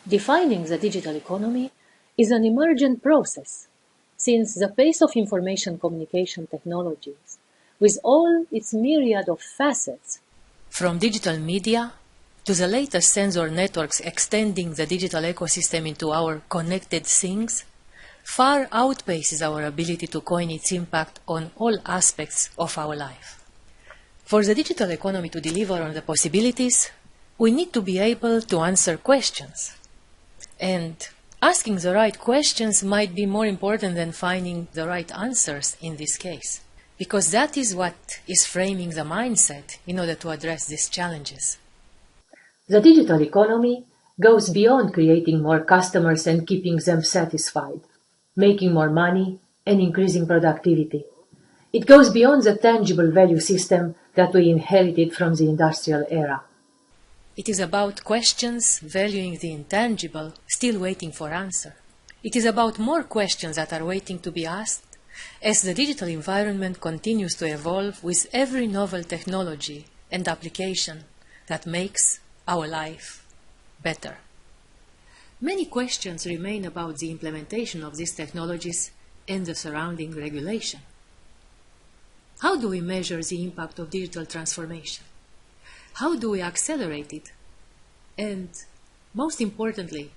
Defining the digital economy is an emergent process, since the pace of information communication technologies, with all its myriad of facets, from digital media to the latest sensor networks extending the digital ecosystem into our connected things, far outpaces our ability to coin its impact on all aspects of our life. For the digital economy to deliver on the possibilities, we need to be able to answer questions. And asking the right questions might be more important than finding the right answers in this case, because that is what is framing the mindset in order to address these challenges. The digital economy goes beyond creating more customers and keeping them satisfied, making more money and increasing productivity. It goes beyond the tangible value system that we inherited from the industrial era. It is about questions valuing the intangible, still waiting for answer. It is about more questions that are waiting to be asked as the digital environment continues to evolve with every novel technology and application that makes our life better. Many questions remain about the implementation of these technologies and the surrounding regulation. How do we measure the impact of digital transformation? How do we accelerate it? And most importantly,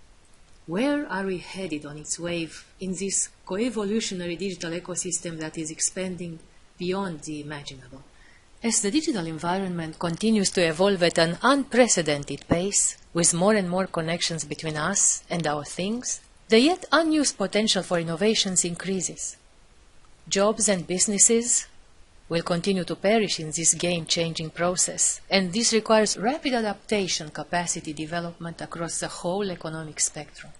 where are we headed on its wave in this co-evolutionary digital ecosystem that is expanding beyond the imaginable? As the digital environment continues to evolve at an unprecedented pace, with more and more connections between us and our things, the yet unused potential for innovations increases. Jobs and businesses will continue to perish in this game-changing process, and this requires rapid adaptation capacity development across the whole economic spectrum.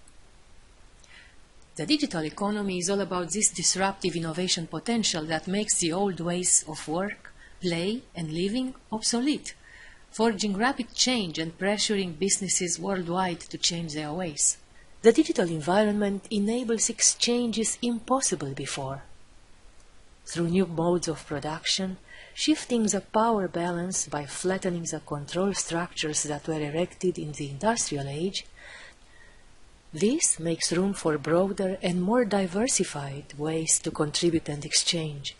The digital economy is all about this disruptive innovation potential that makes the old ways of work, play, and living obsolete, forging rapid change and pressuring businesses worldwide to change their ways. The digital environment enables exchanges impossible before, through new modes of production, shifting the power balance by flattening the control structures that were erected in the industrial age. This makes room for broader and more diversified ways to contribute and exchange.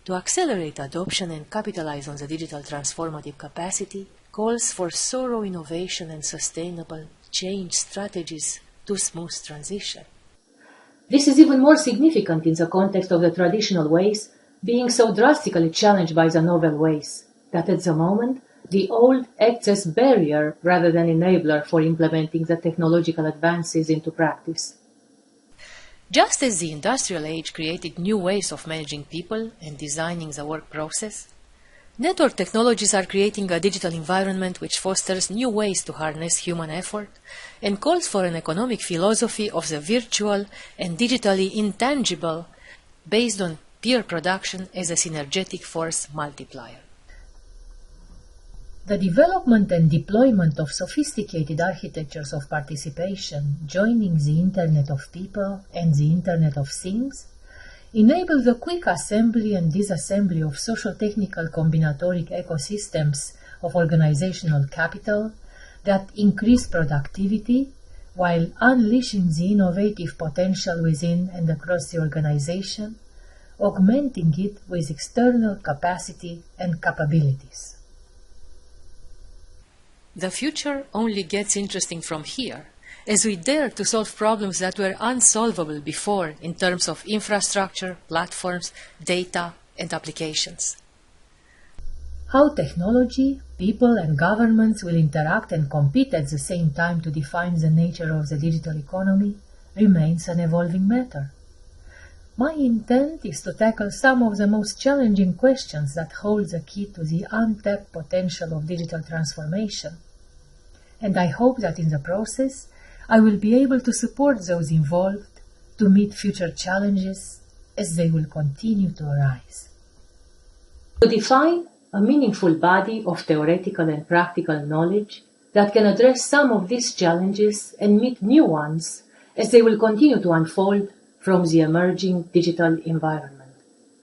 To accelerate adoption and capitalize on the digital transformative capacity calls for thorough innovation and sustainable change strategies to smooth transition. This is even more significant in the context of the traditional ways being so drastically challenged by the novel ways, that at the moment, the old acts as barrier rather than enabler for implementing the technological advances into practice. Just as the industrial age created new ways of managing people and designing the work process, network technologies are creating a digital environment which fosters new ways to harness human effort and calls for an economic philosophy of the virtual and digitally intangible based on peer production as a synergetic force multiplier. The development and deployment of sophisticated architectures of participation, joining the Internet of People and the Internet of Things, enable the quick assembly and disassembly of social-technical combinatoric ecosystems of organizational capital that increase productivity while unleashing the innovative potential within and across the organization, augmenting it with external capacity and capabilities. The future only gets interesting from here, as we dare to solve problems that were unsolvable before in terms of infrastructure, platforms, data, and applications. How technology, people, and governments will interact and compete at the same time to define the nature of the digital economy remains an evolving matter. My intent is to tackle some of the most challenging questions that hold the key to the untapped potential of digital transformation, and I hope that in the process I will be able to support those involved to meet future challenges as they will continue to arise. To define a meaningful body of theoretical and practical knowledge that can address some of these challenges and meet new ones as they will continue to unfold from the emerging digital environment.